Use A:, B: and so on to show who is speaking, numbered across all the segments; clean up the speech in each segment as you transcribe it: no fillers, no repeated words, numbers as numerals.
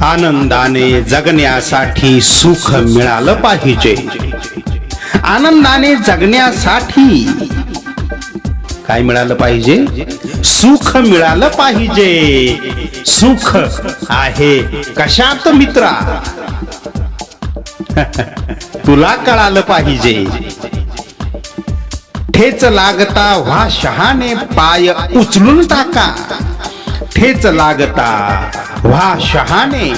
A: आनंदाने जगण्यासाठी सुख मिळालं पाहिजे. आनंदाने जगण्यासाठी काय मिळालं पाहिजे? सुख मिळालं पाहिजे. सुख आहे कशात मित्रा? तुला कळालं पाहिजे. ठेच लागता व्हा शहाणे पाय उचलून टाका. ठेच लागता व्हा शहाणे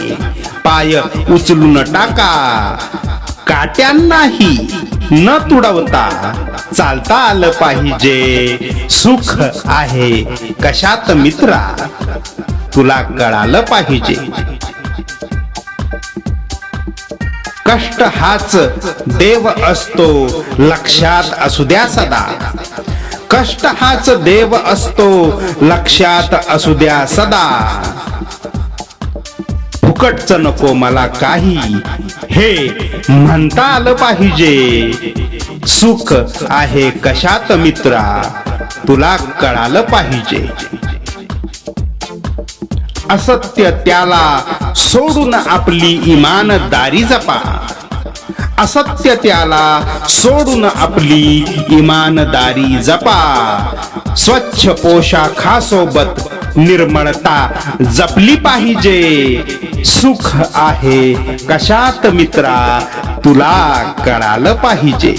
A: पाय उचलून टाका. काट्यांनाही न तुडवता चालता आलं पाहिजे. सुख आहे कशात मित्रा? तुला कळालं पाहिजे. कष्ट हाच देव असतो लक्षात असू द्या सदा. कष्ट हाच देव असतो लक्षात असू द्या सदा. फुकटचं नको मला काही हे म्हणता आलं पाहिजे. सुख आहे कशात मित्रा? तुला कळालं पाहिजे. असत्य त्याला सोडून आपली इमानदारी जपा. असत्य त्याला सोडून आपली इमानदारी जपा. स्वच्छ पोशाखासोबत निर्मळता जपली पाहिजे. सुख आहे कशात मित्रा? तुला कळालं पाहिजे.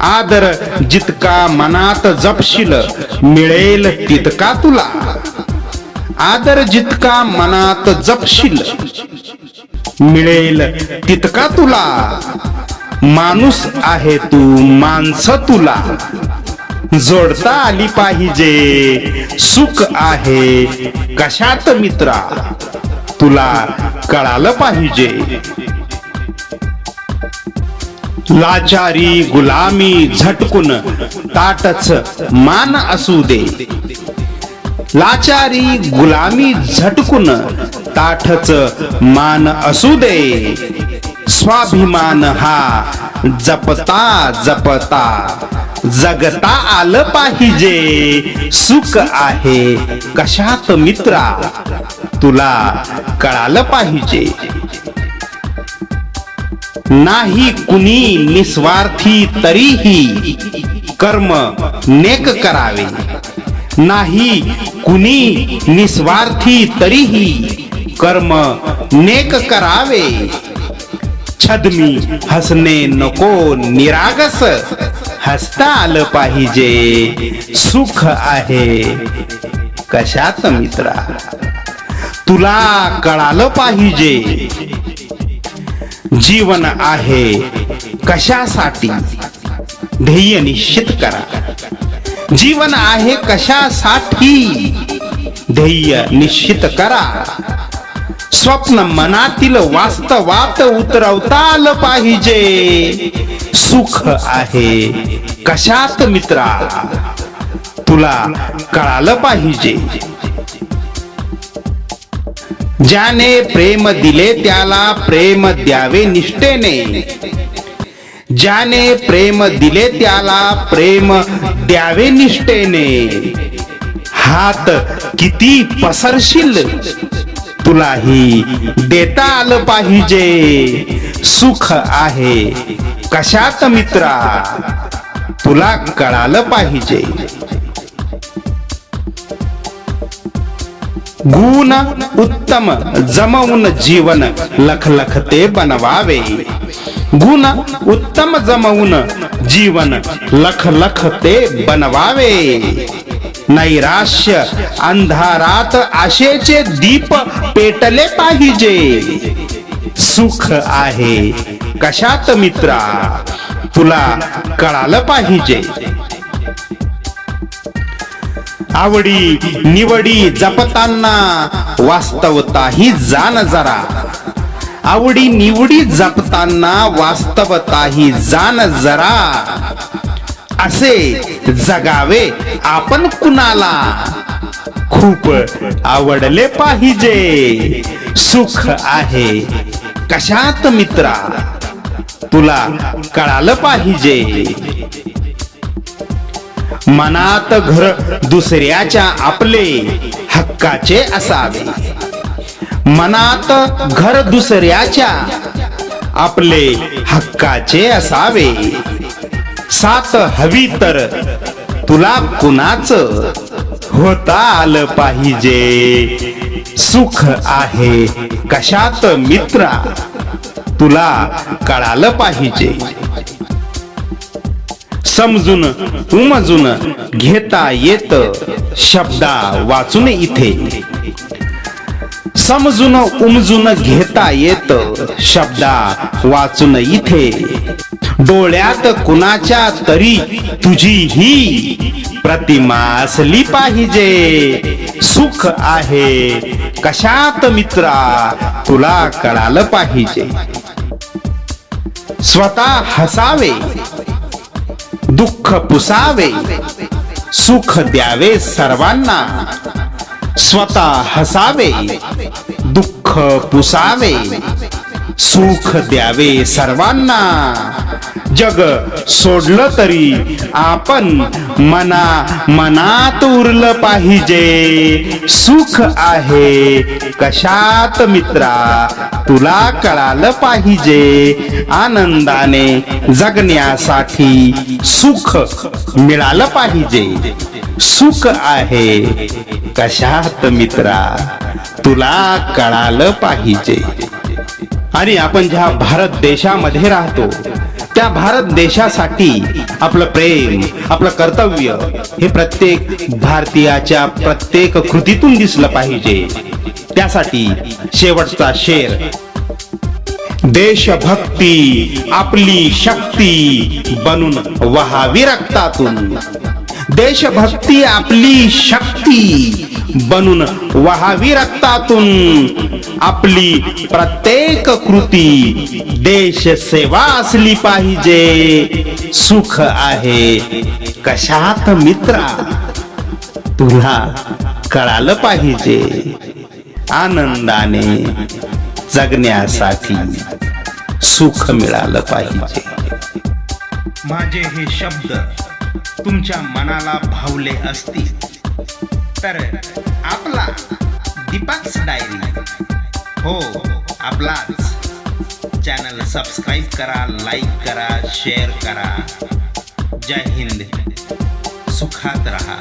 A: आदर जितका मनात जपशील मिळेल तितका तुला. आदर जितका मनात जपशील मिळेल तितका तुला. माणूस आहे तू माणसं तुला जोडता आली पाहिजे. सुख आहे कशात मित्रा? तुला कळालं पाहिजे. लाचारी गुलामी झटकून ताटच मान असू दे. लाचारी गुलामी झटकून ताठच मान असू दे. स्वाभिमान हा जपता जपता जगता आलं पाहिजे. सुख आहे कशात मित्रा? तुला कळालं पाहिजे. नाही कुणी निस्वार्थी तरीही कर्म नेक करावे. नाही कुणी निस्वार्थी तरीही कर्म नेक करावे. छद्मी हसणे नको निरागस हसता आलं पाहिजे. सुख आहे कशात मित्रा? तुला कळालं पाहिजे. जीवन आहे कशासाठी? ध्येय निश्चित करा. जीवन आहे कशासाठी? ध्येय निश्चित करा. स्वप्न मनातील वास्तवात उतरवता आलं पाहिजे. सुख आहे कशात मित्रा? तुला कळालं पाहिजे. ज्याने प्रेम दिले त्याला प्रेम द्यावे निष्ठेने. ज्याने प्रेम दिले त्याला प्रेम द्यावे निष्ठेने. हात किती पसरशील तुलाही देता आलं पाहिजे. सुख आहे कशात मित्रा? तुला कळालं पाहिजे. गुण उत्तम जमवून जीवन लखलखते बनवावे. गुण उत्तम जमवून जीवन लखलखते बनवावे. नैराश्य अंधारात आशेचे दीप पेटले पाहिजे. सुख आहे कशात मित्रा? तुला कळालं पाहिजे. आवडी निवडी जपताना वास्तवताही जाण जरा. आवडी निवडी जपताना वास्तवताही जाण जरा. असे जगावे आपण कुणाला खूप आवडले पाहिजे. सुख आहे कशात मित्रा? तुला कळालं पाहिजे. मनात घर दुसऱ्याच्या आपले हक्काचे असावे. मनात घर दुसऱ्याच्या आपले हक्काचे असावे. साथ हवी तर तुला कुणाच होता आलं पाहिजे. सुख आहे कशात मित्रा तुला कळालं पाहिजे. समजून उमजून घेता येत शब्दा वाचून इथे. समजून उमजून घेता येत शब्दा वाचून इथे. डोळ्यात कुणाच्या तरी तुझी ही प्रतिमा असली पाहिजे. सुख आहे कशात मित्रा तुला कळालं पाहिजे. स्वतः हसावे दुःख पुसावे सुख द्यावे सर्वांना. स्वतः हसावे दुःख पुसावे सुख द्यावे सर्वांना. जग सोडलं तरी आपण मनात उरलं पाहिजे. सुख आहे कशात मित्रा तुला कळालं पाहिजे. आनंदाने जगण्यासाठी सुख मिळालं पाहिजे. सुख आहे कशात मित्रा तुला कळालं पाहिजे. आणि आपण ज्या भारत देशामध्ये राहतो त्या भारत देशासाठी आपलं प्रेम आपलं कर्तव्य हे प्रत्येक भारतीयाच्या प्रत्येक कृतीतून दिसलं पाहिजे. त्यासाठी शेवटचा शेर. देशभक्ती आपली शक्ती बनून वहावी रक्तातून. देशभक्ती आपली शक्ती बनून वहावी रक्तातून. आपली प्रत्येक कृती देश सेवा असली पाहिजे. सुख आहे कशात मित्रा तुला कळालं पाहिजे. आनंदाने जगण्यासाठी सुख मिळालं पाहिजे. माझे हे शब्द तुमच्या मनाला भावले असतील तर आपला दीपक्स डायरी हो आपलाच चॅनल सबस्क्राईब करा, लाईक करा, शेअर करा. जय हिंद, सुखात रहा.